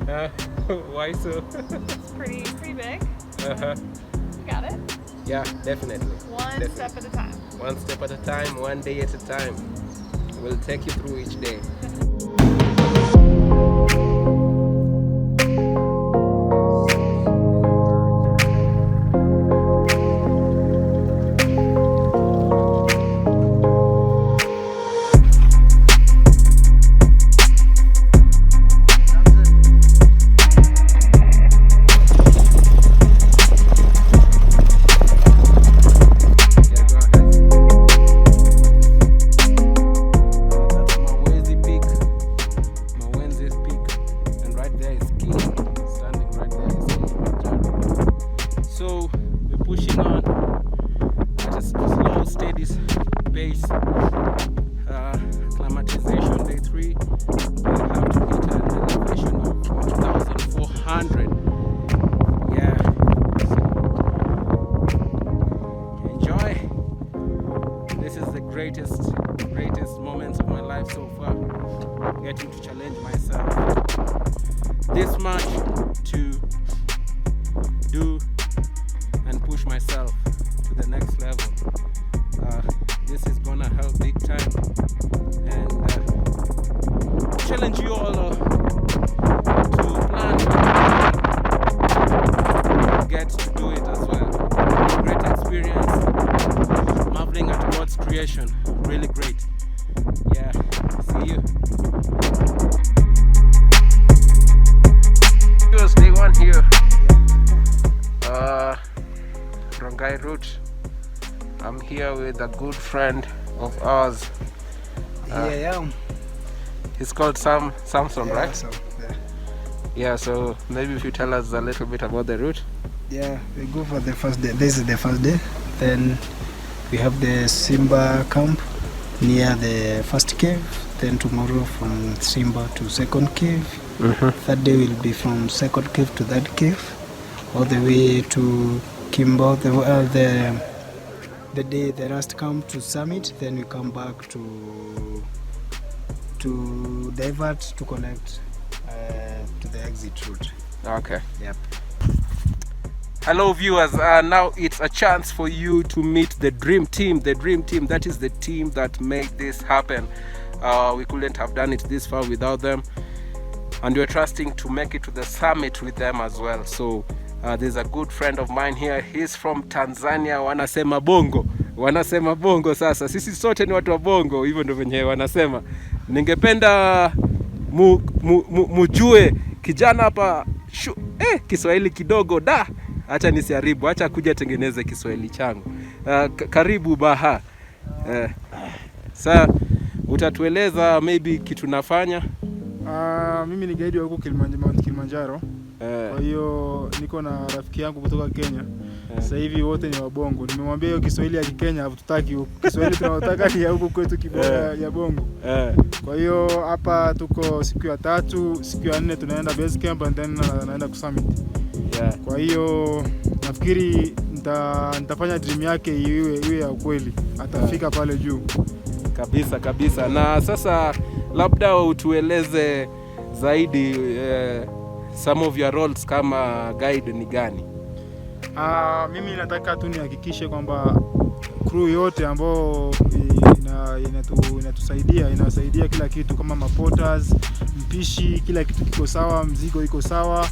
Why so? It's pretty big. Uh-huh. You got it. Yeah, definitely. One step at a time. One step at a time, one day at a time. We'll take you through each day. Greatest moments of my life so far, getting to challenge myself this much to do and push myself to the next level. This is gonna help big time, and challenge you all to plan to get to do it as well. Great experience, marveling at God's creation, really great. Yeah, see you. Day one here. Rongai route. I'm here with a good friend of ours. Yeah. He's called Samson, right? Yeah. So maybe if you tell us a little bit about the route. Yeah, we go for the first day. This is the first day. Then we have the Simba camp near the first cave. Then tomorrow from Simba to second cave. Third day will be from second cave to third cave, all the way to Kimbo. The day the last camp to summit. Then we come back to divert to connect to the exit route. Okay. Yep. Hello viewers, now it's a chance for you to meet the dream team. The dream team, that is the team that made this happen. We couldn't have done it this far without them, and we're trusting to make it to the summit with them as well. So there's a good friend of mine here. He's from Tanzania. Wanasema bongo. Sasa sisi sote ni watu wa bongo, hivyo ndio venye wanasema. Ningependa mujue kijana hapa Kiswahili kidogo da. Acha nisiharibu, acha kuja tengeneze Kiswahili changu. Karibu Baha. Sasa utatueleza maybe kitu nafanya? Mimi ni guide wa huko Kilimanjaro. Kwa hiyo niko na rafiki yangu kutoka Kenya. Sasa hivi wote ni wabongo. Nimemwambia hiyo Kiswahili ya Kenya hatutaki huko. Kiswahili tunataka ni ya huko kwetu ya bongo. Kwa hiyo hapa tuko siku ya 3, siku ya 4 tunaenda base camp and then naenda kusummit. Kwa hiyo nafikiri nitafanya dream yake iwe ya ukweli. Atafika pale juu. Kabisa. Na sasa labda utueleze zaidi some of your roles kama guide ni gani? Mimi nataka tu nihakikishe kwamba crew yote ambao inasaidia kila kitu, kama maporters, mpishi, kila kitu kiko sawa, mzigo iko sawa,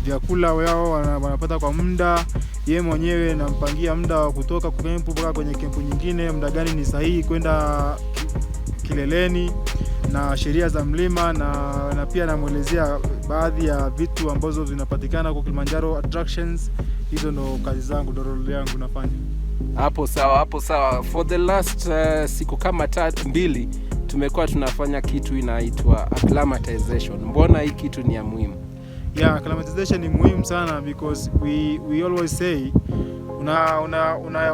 vyakula wao wanapata kwa muda, yeye mwenyewe nampangia muda wa kutoka kwa kempu mpaka kwenye kempu nyingine, muda gani ni sahihi kwenda kileleni, na sheria za mlima, na pia namuelezea baadhi ya vitu ambazo vinapatikana kwa Kilimanjaro attractions. Hizo ndo kazi zangu, ndo role yangu nafanya. Hapo sawa. For the last siku kama 2 tumekuwa tunafanya kitu inaitwa acclimatization. Mbona hii kitu ni ya muhimu? Yeah, acclimatization ni muhimu sana because we always say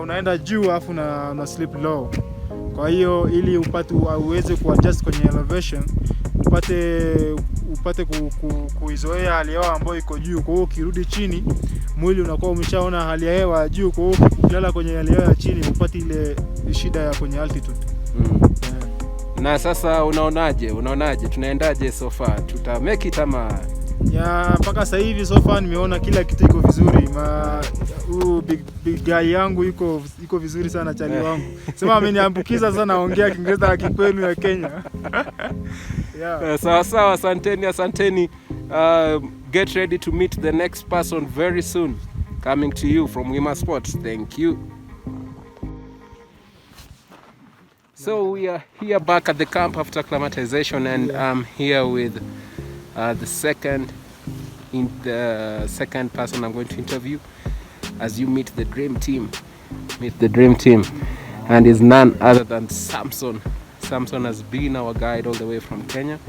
unaenda juu afu una slip low. Kwa hiyo ili uweze kuadjust kwenye elevation, upate kuizoea hali ya hewa ambayo iko juu. Kwa hiyo ukirudi chini, mwili unakuwa umeshaona hali ya hewa ya juu. Kwa hiyo ukilala kwenye hali ya hewa ya chini, upate ile shida ya kwenye altitude. Na sasa unaonaje? Tunaendaje so far? Tuta make it ama? Ya mpaka sasa hivi so far nimeona kila kitu iko vizuri. Big guy yangu iko vizuri sana chali wangu. Sema ameniambukiza sana naongea Kiingereza ya kikwenu ya Kenya. Yeah. Sawa, asanteni. Get ready to meet the next person very soon. Coming to you from Wima Sports. Thank you. So we are here back at the camp after acclimatization, and I'm here with the second person I'm going to interview as you meet the dream team. And is none other than Samson. Samson has been our guide all the way from Kenya,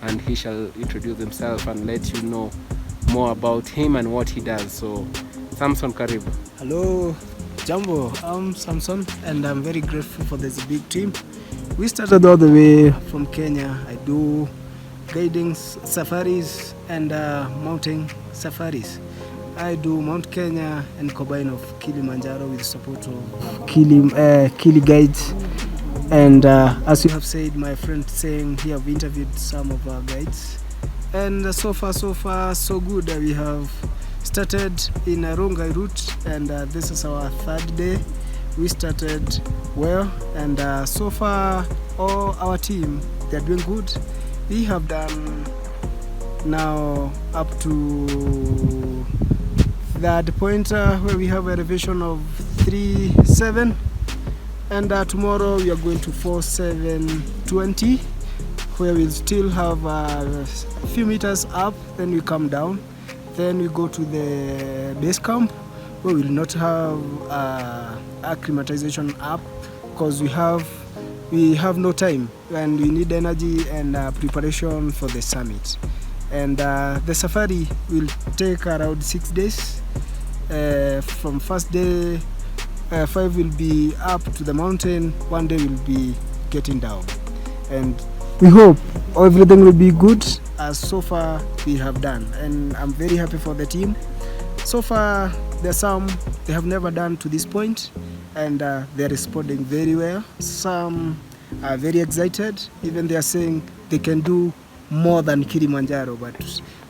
and he shall introduce himself and let you know more about him and what he does. So Samson, karibu. Hello, Jambo. I'm Samson, and I'm very grateful for this big team. We started all the way from Kenya. I do guiding safaris and mountain safaris. I do Mount Kenya and combine of Kilimanjaro with support of Kili guides. And as you have said, my friend saying he have interviewed some of our guides. And so far so good. We have started in a Rongai route, and this is our third day. We started well, and so far all our team, they're doing good. We have done now up to that point where we have a elevation of 3.7, and tomorrow we are going to 4.720, where we'll still have a few meters up, then we come down, then we go to the base camp, where we will not have acclimatization up, because we have no time and we need energy and preparation for the summit. And the safari will take around 6 days. From first day 5 will be up to the mountain, 1 day will be getting down, and we hope everything will be good as so far we have done. And I'm very happy for the team. So far there's some they have never done to this point, and they're responding very well. Some are very excited, even they are saying they can do more than Kilimanjaro, but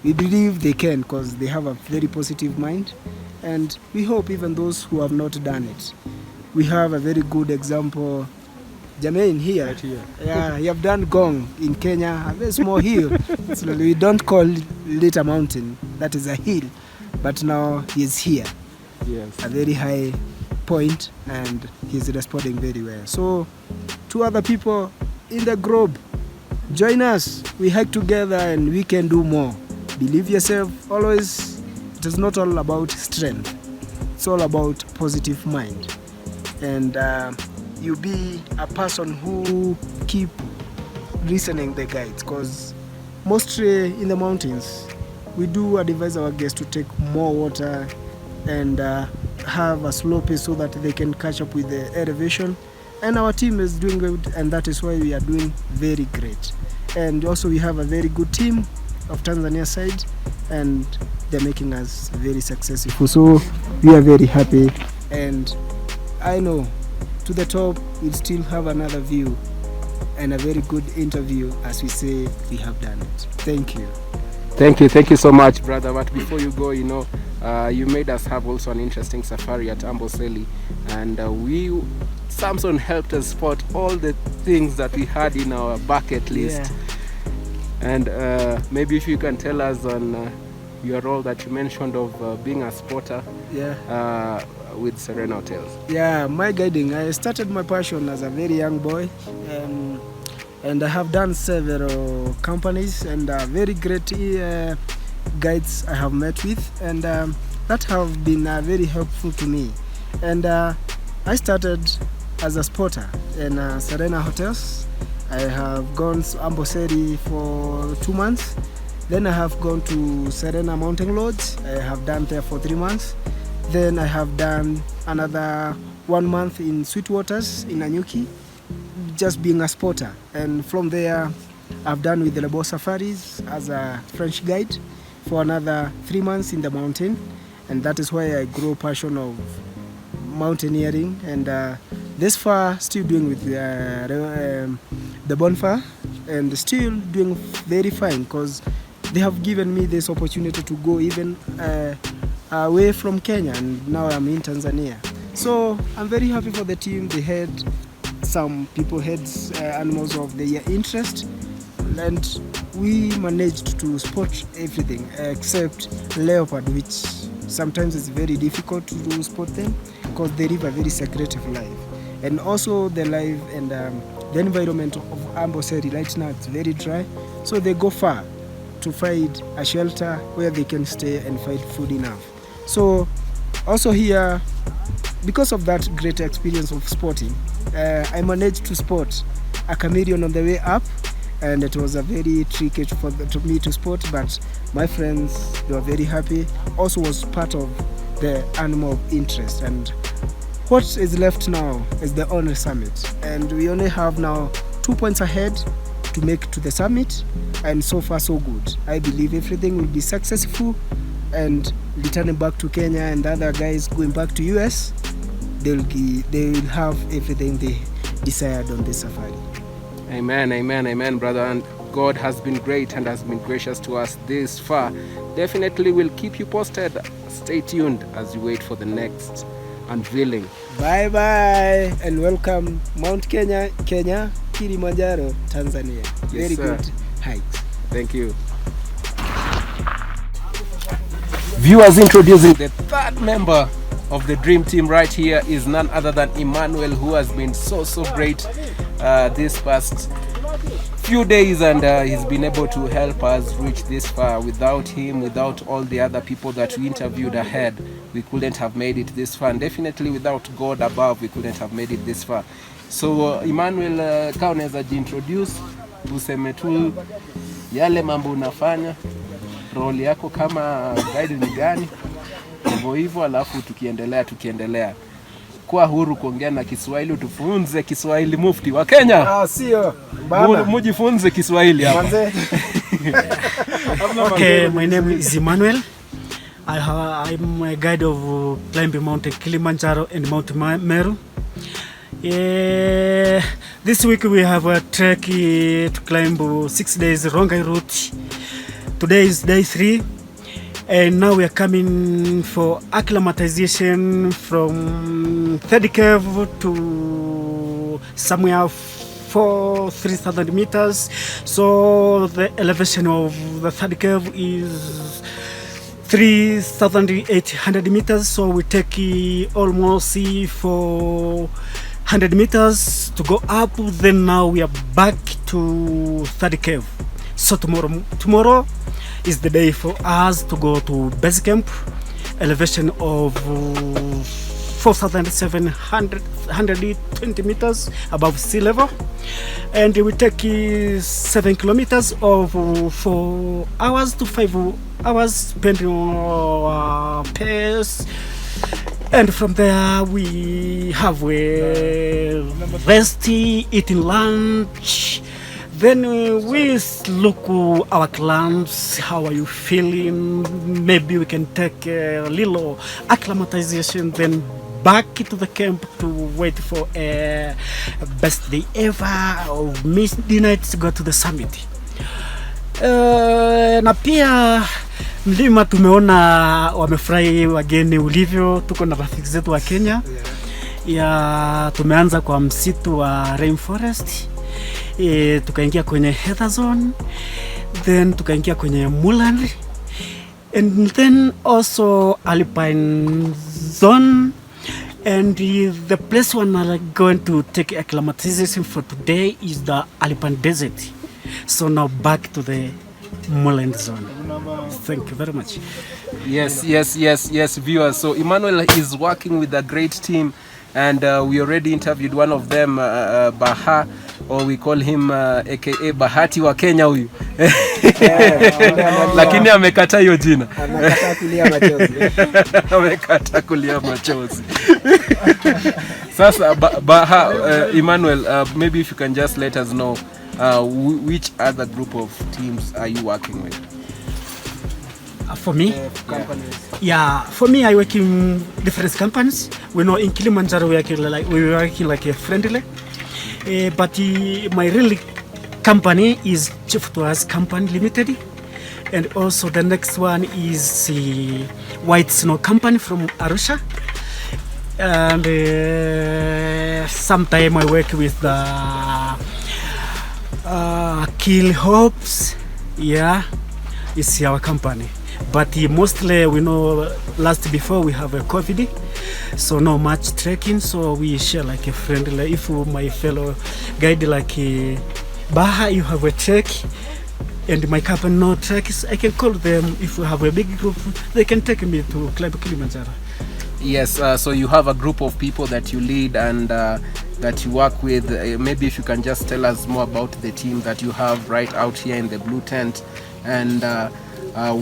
we believe they can because they have a very positive mind, and we hope even those who have not done it. We have a very good example, Germaine here. Right here. Yeah, you have done Gong in Kenya, a very small hill. So we don't call it a mountain, that is a hill, but now he's here. Yes. A very high point, and he's responding very well. So to other people in the group, join us, we hike together and we can do more. Believe yourself. Always, it is not all about strength, it's all about positive mind. And you be a person who keep listening the guides, because mostly in the mountains we do advise our guests to take more water and have a slow pace so that they can catch up with the elevation. And our team is doing good, and that is why we are doing very great. And also we have a very good team of Tanzania side, and they're making us very successful. So we are very happy, and I know to the top we'll still have another view and a very good interview, as we say we have done it. Thank you. Thank you so much, brother. But before you go, you made us have also an interesting safari at Amboseli, and Samson helped us spot all the things that we had in our bucket list. Yeah. And maybe if you can tell us on your role that you mentioned of being a spotter with Serena Hotels. Yeah, my guiding, I started my passion as a very young boy, and I have done several companies and very great guides I have met with, and that have been very helpful to me. And I started as a spotter in Serena Hotels. I have gone to Amboseli for 2 months. Then I have gone to Serena Mountain Lodge. I have done there for 3 months. Then I have done another 1 month in Sweetwaters in Nanyuki, just being a spotter. And from there, I've done with the Lebo Safaris as a French guide for another 3 months in the mountain. And that is why I grew passion of mountaineering. And this far, still doing with the Bonfire, and still doing very fine, because they have given me this opportunity to go even away from Kenya, and now I'm in Tanzania. So I'm very happy for the team. They had some people had animals of their interest, and we managed to spot everything except leopard, which sometimes it's very difficult to spot them because they live a very secretive life. And also the life and the environment of Amboseli right now, it's very dry, so they go far to find a shelter where they can stay and find food enough. So also here, because of that great experience of spotting, I managed to spot a chameleon on the way up, and it was a very tricky for me to spot, but my friends, they were very happy. Also was part of the animal of interest, and what is left now is the honor summit, and we only have now 2 points ahead to make to the summit, and so far so good. I believe everything will be successful, and returning back to Kenya and the other guys going back to US, they will have everything they desired on this safari. Amen, amen, amen, brother. And God has been great and has been gracious to us this far. Definitely will keep you posted. Stay tuned as you wait for the next unveiling. Bye bye and welcome Mount Kenya, Kilimanjaro, Tanzania. Very good hikes. Thank you. Viewers, introducing the third member of the dream team right here is none other than Emmanuel, who has been so great this past few days, and he's been able to help us reach this far. Without him, without all the other people that we interviewed ahead, we couldn't have made it this far, and definitely without God above, we couldn't have made it this far. So Emmanuel, kama unaweza jiintroduce, useme tu yale mambo unafanya, role yako kama guide ni gani, hivyo alafu tukiendelea kuwa huru kuongea na Kiswahili, tufunze Kiswahili mufti wa Kenya. Sio baba, mujifunze Kiswahili hapa. Okay, my name is Emmanuel. I'm a guide of climbing Mount Kilimanjaro and Mount Meru. This week we have a trek to climb 6 days Rongai route. Today is day 3. And now we are coming for acclimatization from third cave to somewhere for 3,000 meters. So the elevation of the third cave is 3,800 meters. So we take almost 400 meters to go up. Then now we are back to third cave. So tomorrow is the day for us to go to base camp, elevation of 4,720 meters above sea level, and we take 7 kilometers of 4 hours to 5 hours depending on our pace. And from there we have a rest, eating lunch. Then we look our clients, how are you feeling? Maybe we can take a little acclimatization, then back to the camp to wait for a best day ever of midnight to go to the summit. Na pia mlima tumeona wamefurahi wageni ulivyo, tuko na rafiki zetu wa Kenya. Tumeanza kwa msitu wa rainforest. Tukaingia kwenye heather zone, then tukaingia kwenye moorland, and then also alpine zone. And the place one are going to take acclimatization for today is the alpine desert. So now back to the moorland zone. Thank you very much. Yes, viewers. So Emmanuel is working with a great team, and we already interviewed one of them, Baha, or we call him aka Bahati wa Kenya huyu. Lakini amekata hiyo jina. Amekata kulia machozi. Sasa Baha, Emmanuel, maybe if you can just let us know which other group of teams are you working with? For me? For me, I work in different companies. We know in Kilimanjaro we working like a friendly. But my real company is Chief to Us Company Limited. And also the next one is White Snow Company from Arusha. And sometime I work with the Kill Hopes. Yeah, it's our company. But mostly we know before we have a COVID, so no much trekking, so we share like a friend. Like if my fellow guide like Baha, you have a trek, and my company no treks, I can call them. If we have a big group, they can take me to climb Kilimanjaro. Yes, so you have a group of people that you lead and that you work with. Maybe if you can just tell us more about the team that you have right out here in the blue tent, and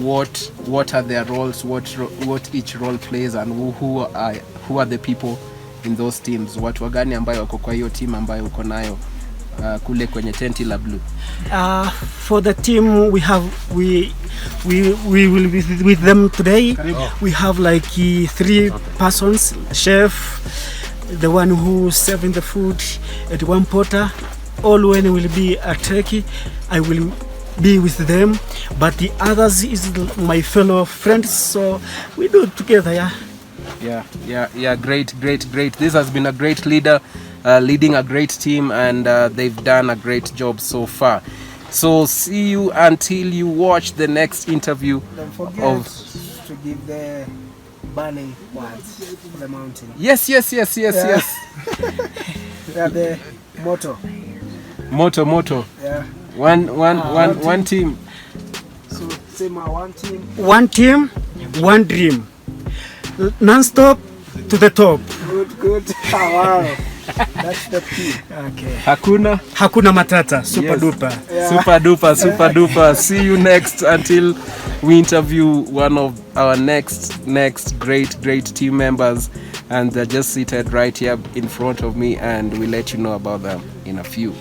what are their roles, what each role plays, and who are the people in those teams. Watu wagani ambayo wako kwa hiyo team ambayo uko nayo kule kwenye tenti la blue? For the team we will be with them today. We have like 3 persons: chef, the one who serving the food, and 1 porter. All when will be a turkey, I will be with them, but the others is my fellow friends, so we do it together. Yeah, great. This has been a great leader leading a great team, and they've done a great job so far. So see you until you watch the next interview. Don't forget to give the burning words for the mountain. Yes. Yeah. We have the motto. Yeah. One team. So say my one team. One team, one dream. Non-stop to the top. Good. Wow. That's the key. Okay. Hakuna Matata. Super duper. Yeah. Super duper. See you next until we interview one of our next great team members, and they're just seated right here in front of me, and we'll let you know about them in a few.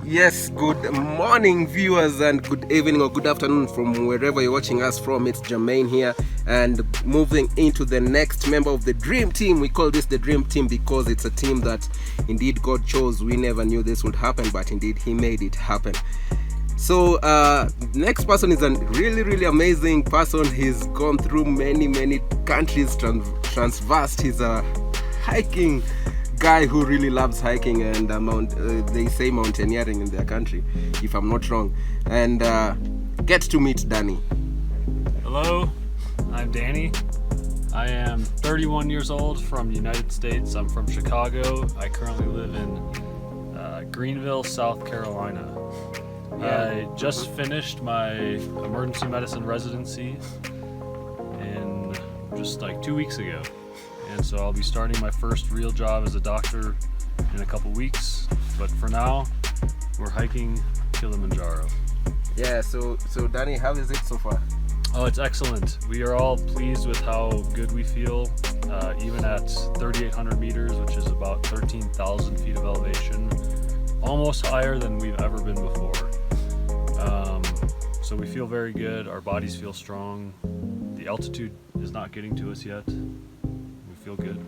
Yes, good morning viewers, and good evening or good afternoon from wherever you're watching us from. It's Germaine here, and moving into the next member of the dream team. We call this the dream team because it's a team that indeed God chose. We never knew this would happen, but indeed He made it happen. So next person is a really amazing person. He's gone through many countries, transversed. He's a hiking guy who really loves hiking, and they say mountaineering in their country, if I'm not wrong. And get to meet Danny. Hello, I'm Danny. I am 31 years old, from the United States. I'm from Chicago. I currently live in Greenville, South Carolina. I just finished my emergency medicine residency in just like 2 weeks ago. And so I'll be starting my first real job as a doctor in a couple weeks. But for now, we're hiking Kilimanjaro. Yeah, so Danny, how is it so far? Oh, it's excellent. We are all pleased with how good we feel, even at 3,800 meters, which is about 13,000 feet of elevation, almost higher than we've ever been before. So we feel very good. Our bodies feel strong. The altitude is not getting to us yet. Feel good.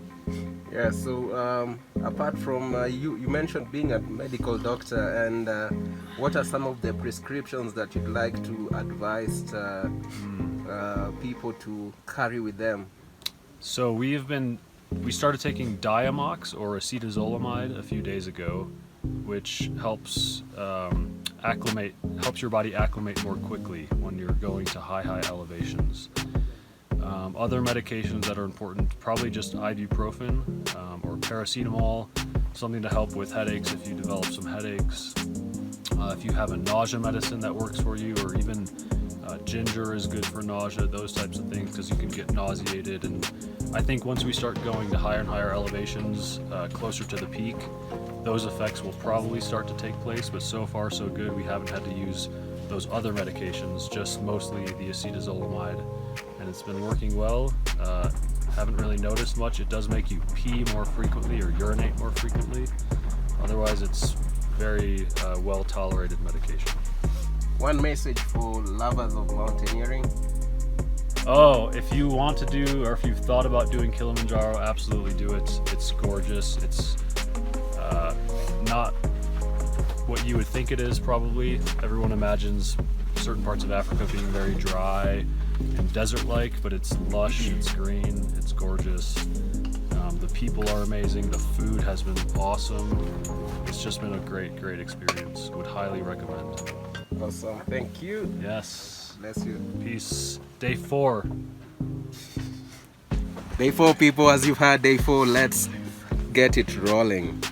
Yeah, so apart from you mentioned being a medical doctor, and what are some of the prescriptions that you'd like to advise people to carry with them? So we started taking Diamox or acetazolamide a few days ago, which helps your body acclimate more quickly when you're going to high elevations. Other medications that are important, probably just ibuprofen or paracetamol, something to help with headaches if you develop some headaches. If you have a nausea medicine that works for you, or even ginger is good for nausea, those types of things, because you can get nauseated. And I think once we start going to higher and higher elevations, closer to the peak, those effects will probably start to take place. But so far so good. We haven't had to use those other medications, just mostly the acetazolamide, and it's been working well. Haven't really noticed much. It does make you pee more frequently or urinate more frequently. Otherwise, it's very well tolerated medication. One message for lovers of mountaineering? Oh, if you want to do, or if you've thought about doing Kilimanjaro, absolutely do it. It's gorgeous. It's not what you would think it is, probably. Everyone imagines certain parts of Africa being very dry and desert-like, but it's lush, it's green, it's gorgeous. The people are amazing, the food has been awesome. It's just been a great experience. Would highly recommend. Awesome. Thank you. Yes. Bless you. Peace. Day 4. Day 4, people. As you've heard, day 4. Let's get it rolling.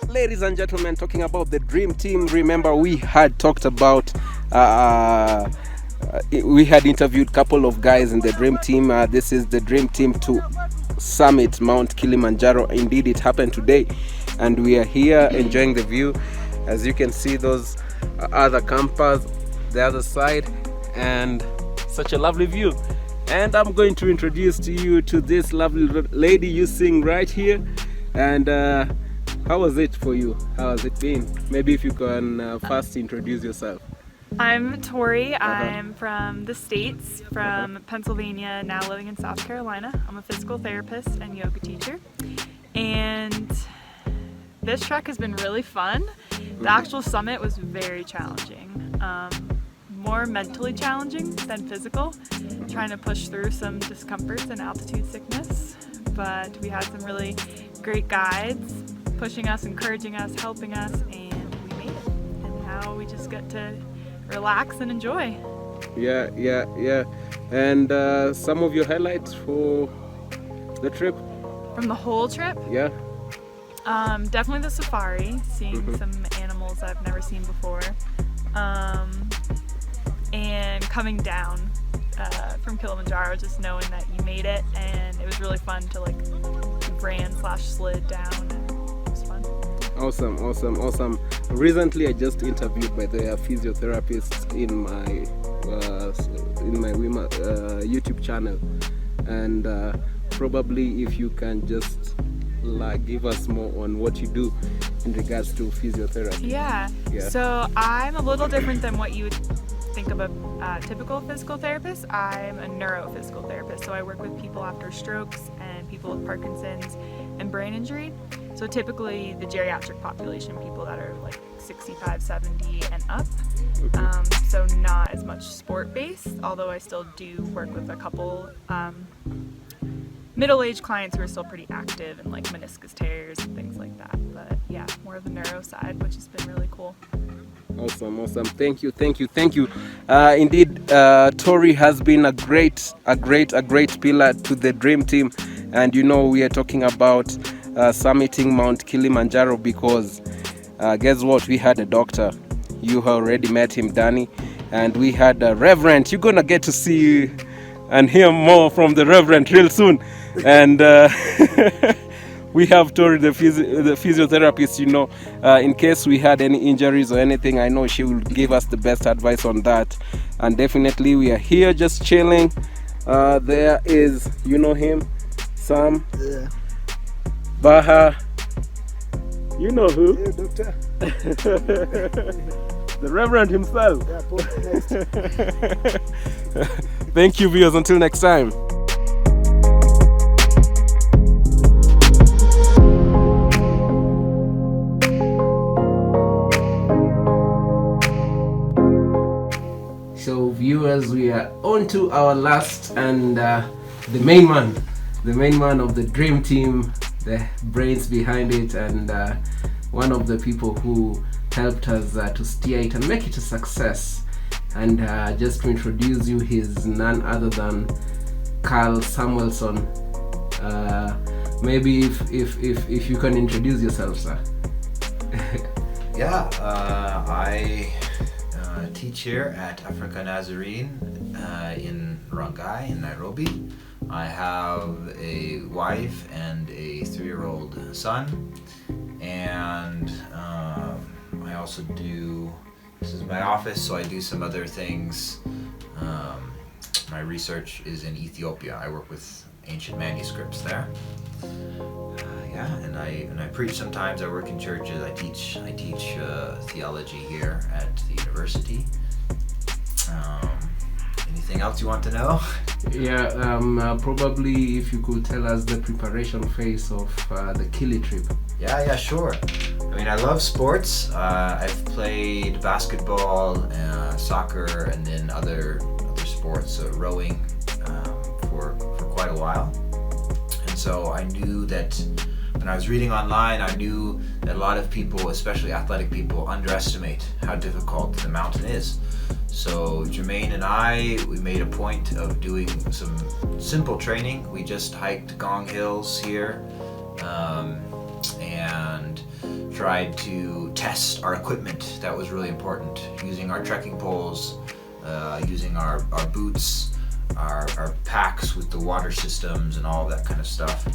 Ladies and gentlemen, talking about the dream team, remember we had talked about we had interviewed a couple of guys in the dream team. This is the dream team to summit Mount Kilimanjaro. Indeed, it happened today, and we are here enjoying the view. As you can see, those other campers the other side, and such a lovely view. And I'm going to introduce to you to this lovely lady you seeing right here. And how was it for you? How has it been? Maybe if you can first introduce yourself. I'm Tori. I'm from the States, from Pennsylvania, now living in South Carolina. I'm a physical therapist and yoga teacher. And this trek has been really fun. The actual summit was very challenging. More mentally challenging than physical, trying to push through some discomforts and altitude sickness. But we had some really great guides pushing us, encouraging us, helping us, and we made it. And now we just get to relax and enjoy. Yeah. And some of your highlights for the trip? From the whole trip? Yeah. Definitely the safari, seeing some animals I've never seen before. And coming down from Kilimanjaro, just knowing that you made it, and it was really fun to like ran/slid down, and it was fun. Awesome. Recently, I just interviewed by the physiotherapist in my Wima YouTube channel, and probably if you can just give us more on what you do in regards to physiotherapy. Yeah. So I'm a little different than what you would think of a typical physical therapist. I'm a neurophysical therapist, so I work with people after strokes and people with Parkinson's and brain injury. So typically the geriatric population, people that are like 65, 70 and up. So not as much sport-based, although I still do work with a couple middle-aged clients who are still pretty active and like meniscus tears and things like that. But yeah, more of the neuro side, which has been really cool. Awesome. Thank you. Indeed, Tori has been a great pillar to the dream team, and we are talking about summiting Mount Kilimanjaro because guess what? We had a doctor. You have already met him, Danny, and we had a reverend. You're gonna get to see and hear more from the reverend real soon, and. We have Tori, the physiotherapist, in case we had any injuries or anything. I know she will give us the best advice on that. And definitely we are here just chilling. There is, him, Sam, Yeah. Baha, you know who? Yeah, doctor. The Reverend himself. Yeah, next. Thank you, viewers. Until next time. So viewers, we are on to our last and the main man of the dream team, the brains behind it, and one of the people who helped us to steer it and make it a success. And just to introduce you, he's none other than Calum Samuelson. Maybe if you can introduce yourself, sir. Yeah, I teach here at Africa Nazarene in Rongai in Nairobi. I have a wife and a 3-year-old son, and also do, this is my office, so I do some other things. My research is in Ethiopia. I work with ancient manuscripts there. And I preach sometimes. I work in churches. I teach theology here at the university. Anything else you want to know? Yeah, probably if you could tell us the preparation phase of the Kili trip. Yeah, sure. I mean, I love sports. I've played basketball, soccer, and then other sports, rowing, for quite a while. And so I knew that when I was reading online, I knew that a lot of people, especially athletic people, underestimate how difficult the mountain is. So Germaine and we made a point of doing some simple training. We just hiked Gong Hills here, and tried to test our equipment. That was really important, using our trekking poles, using our boots, our packs with the water systems and all of that kind of stuff.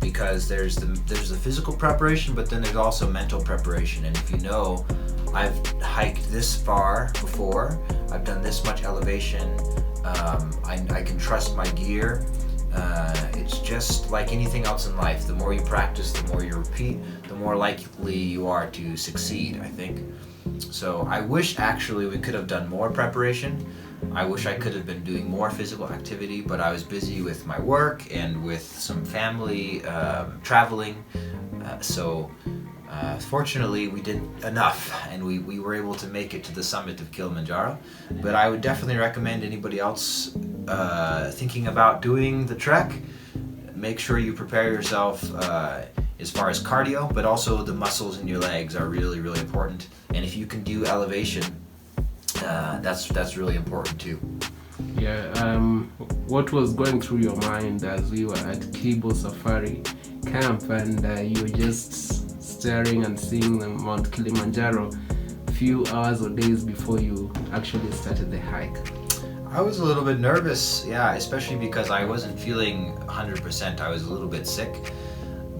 Because there's the physical preparation, but then there's also mental preparation. And if you know, I've hiked this far before, I've done this much elevation, I can trust my gear. It's just like anything else in life. The more you practice, the more you repeat, the more likely you are to succeed, I think. So I wish actually we could have done more preparation. I wish I could have been doing more physical activity, but I was busy with my work and with some family traveling. Fortunately, we did enough, and we were able to make it to the summit of Kilimanjaro. But I would definitely recommend anybody else thinking about doing the trek, make sure you prepare yourself as far as cardio, but also the muscles in your legs are really, really important. And if you can do elevation, that's really important too. Yeah, what was going through your mind as we were at Kibo Safari Camp and you were just staring and seeing the Mount Kilimanjaro a few hours or days before you actually started the hike? I was a little bit nervous, yeah, especially because I wasn't feeling 100%. I was a little bit sick,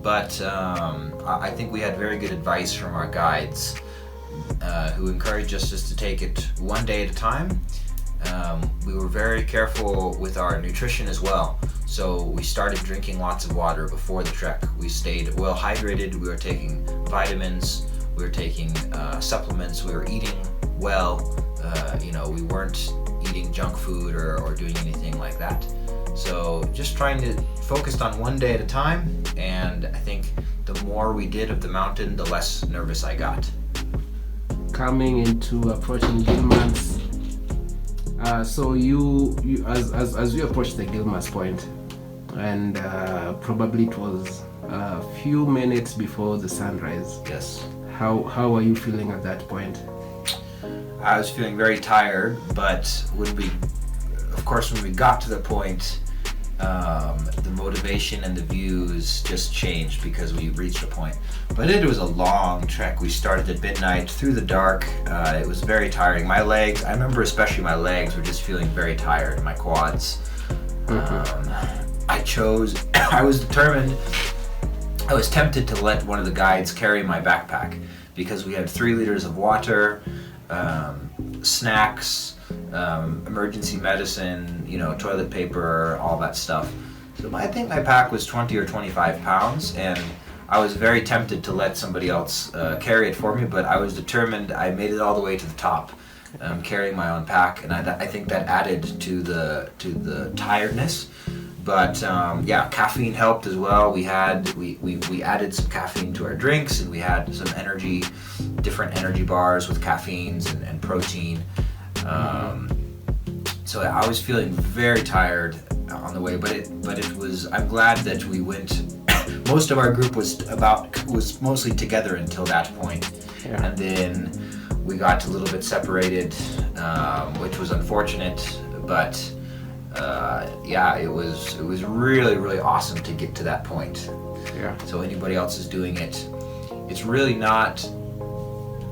but I think we had very good advice from our guides, who encouraged us just to take it one day at a time. We were very careful with our nutrition as well. So we started drinking lots of water before the trek. We stayed well hydrated. We were taking vitamins. We were taking supplements. We were eating well. We weren't eating junk food or doing anything like that. So just trying to focus on one day at a time. And I think the more we did of the mountain, the less nervous I got. Coming into approaching Gilman's, so you as you approached the Gilman's point, and probably it was a few minutes before the sunrise. Yes. How are you feeling at that point? I was feeling very tired, but when we got to the point, the motivation and the views just changed because we reached a point. But it was a long trek. We started at midnight through the dark. It was very tiring. My legs, I remember especially my legs were just feeling very tired, my quads. I was determined, I was tempted to let one of the guides carry my backpack because we had 3 liters of water, snacks, emergency medicine, toilet paper, all that stuff. So I think my pack was 20 or 25 pounds, and I was very tempted to let somebody else carry it for me, but I was determined. I made it all the way to the top, carrying my own pack, and I think that added to the tiredness. But caffeine helped as well. We added some caffeine to our drinks, and we had some different energy bars with caffeines and protein. So I was feeling very tired on the way, but it was. I'm glad that we went. Most of our group was mostly together until that point, and then we got a little bit separated, which was unfortunate. But it was really, really awesome to get to that point. Yeah. So anybody else is doing it, it's really not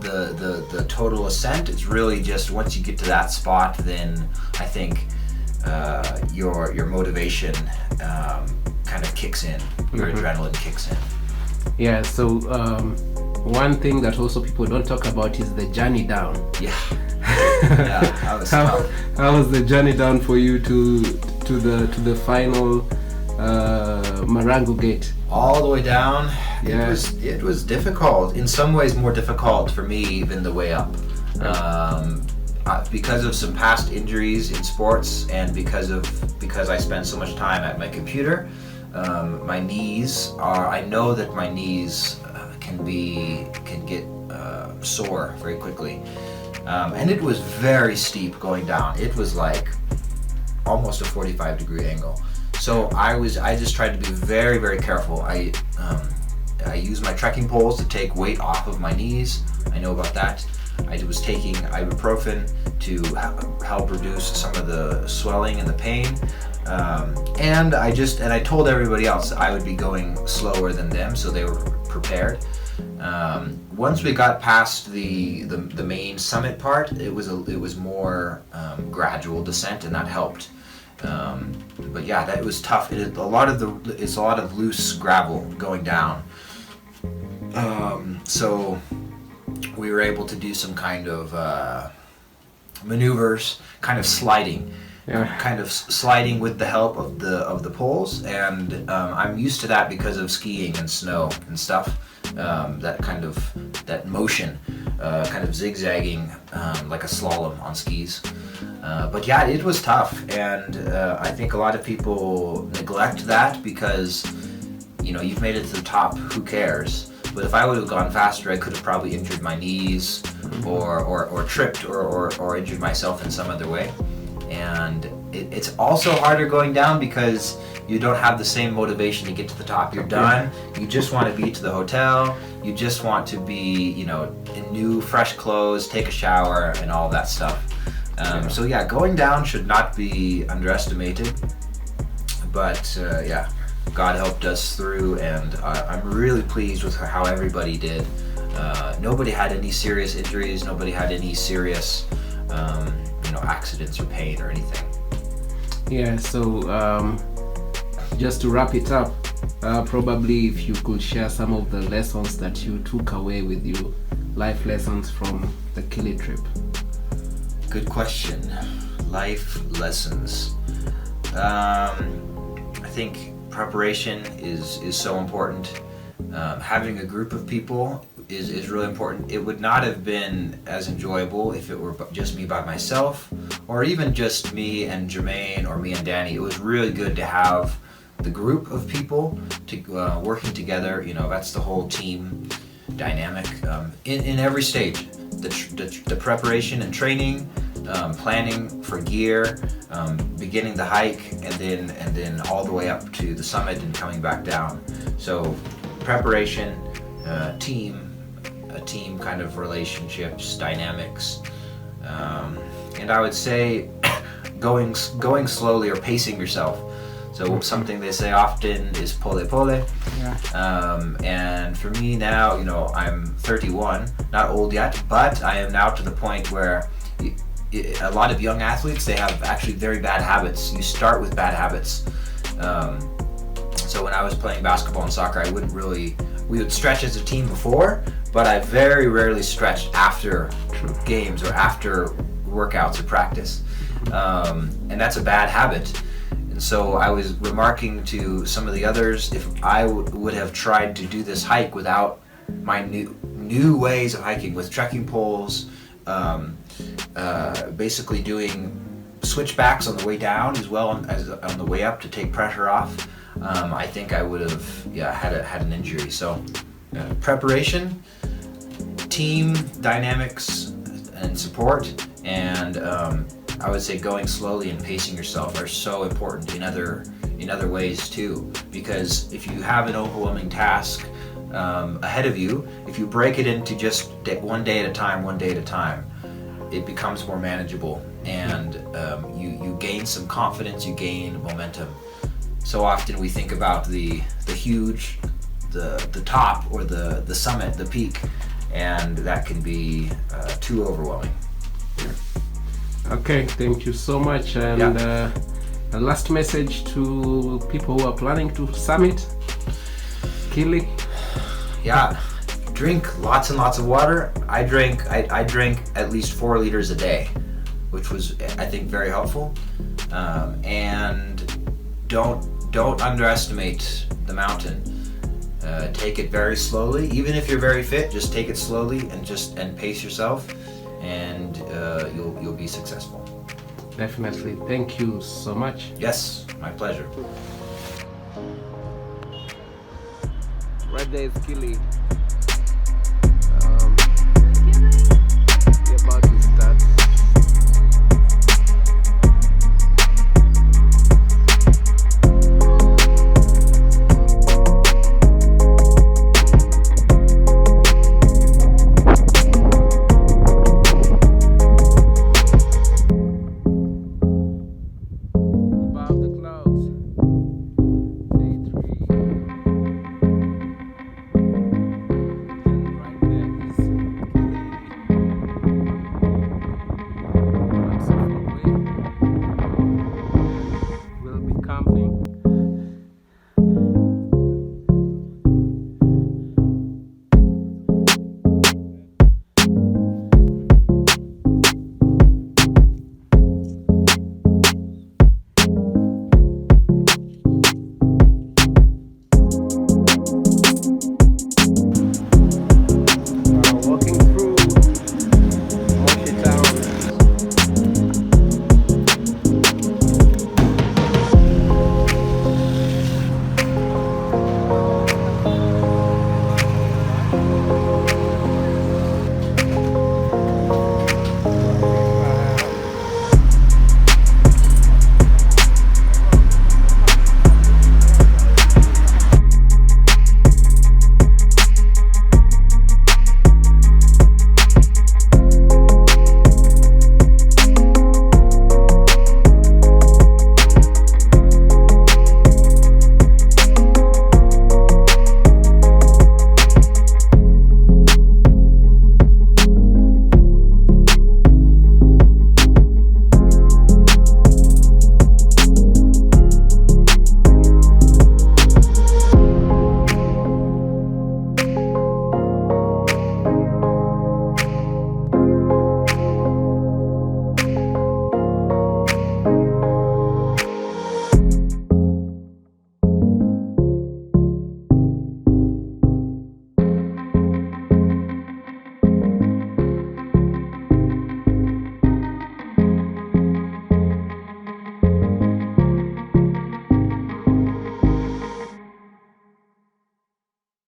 the total ascent. It's really just once you get to that spot, then I think your motivation kind of kicks in, your adrenaline kicks in. Yeah, so one thing that also people don't talk about is the journey down. Yeah. Yeah, that was tough. How was the journey down for you to the final Marangu gate? All the way down. Yeah. It was difficult. In some ways, more difficult for me than the way up. Because of some past injuries in sports, and because I spend so much time at my computer, my knees are. I know that my knees can get sore very quickly, and it was very steep going down. It was like almost a 45-degree angle. So I just tried to be very, very careful. I used my trekking poles to take weight off of my knees. I know about that. I was taking ibuprofen to help reduce some of the swelling and the pain. And I told everybody else I would be going slower than them, so they were prepared. Once we got past the main summit part, it was more gradual descent, and that helped. But yeah, that was tough. It's a lot of loose gravel going down. So we were able to do some kind of maneuvers, kind of sliding. Yeah. Kind of sliding with the help of the poles, and I'm used to that because of skiing and snow and stuff. That motion, kind of zigzagging like a slalom on skis. But yeah, it was tough, and I think a lot of people neglect that because, you've made it to the top, who cares? But if I would have gone faster, I could have probably injured my knees or tripped or injured myself in some other way. And it's also harder going down because you don't have the same motivation to get to the top. You're done. You just want to be to the hotel. You just want to be, in new, fresh clothes, take a shower, and all that stuff. So yeah, going down should not be underestimated. But yeah, God helped us through, and I'm really pleased with how everybody did. Nobody had any serious injuries. Nobody had any serious, accidents or pain or anything. Yeah. So just to wrap it up, probably if you could share some of the lessons that you took away with you, life lessons from the Kili trip. Good question. Life lessons. I think preparation is so important. Having a group of people is really important. It would not have been as enjoyable if it were just me by myself, or even just me and Germaine or me and Danny. It was really good to have the group of people working together. That's the whole team dynamic in every stage. The preparation and training, planning for gear, beginning the hike, and then all the way up to the summit and coming back down. So preparation, team kind of relationships, dynamics, and I would say going slowly or pacing yourself. So something they say often is pole. Yeah. And for me now, I'm 31, not old yet, but I am now to the point where a lot of young athletes, they have actually very bad habits. You start with bad habits. So when I was playing basketball and soccer, we would stretch as a team before, but I very rarely stretched after games or after workouts or practice. And that's a bad habit. And so I was remarking to some of the others, if I would have tried to do this hike without my new ways of hiking with trekking poles, basically doing switchbacks on the way down as well as on the way up to take pressure off, I think I would have had an injury. So preparation, team dynamics and support, and I would say going slowly and pacing yourself are so important in other ways too, because if you have an overwhelming task ahead of you, if you break it into just one day at a time, it becomes more manageable, and you gain some confidence, you gain momentum. So often we think about the huge, the top or the summit, the peak, and that can be too overwhelming. Okay, thank you so much. And a last message to people who are planning to summit Kili. Yeah, drink lots and lots of water. I drank at least 4 liters a day, which was, I think, very helpful. And don't underestimate the mountain. Take it very slowly. Even if you're very fit, just take it slowly and pace yourself, and you'll be successful. Definitely. Thank you so much. Yes, my pleasure. Right there is Kili.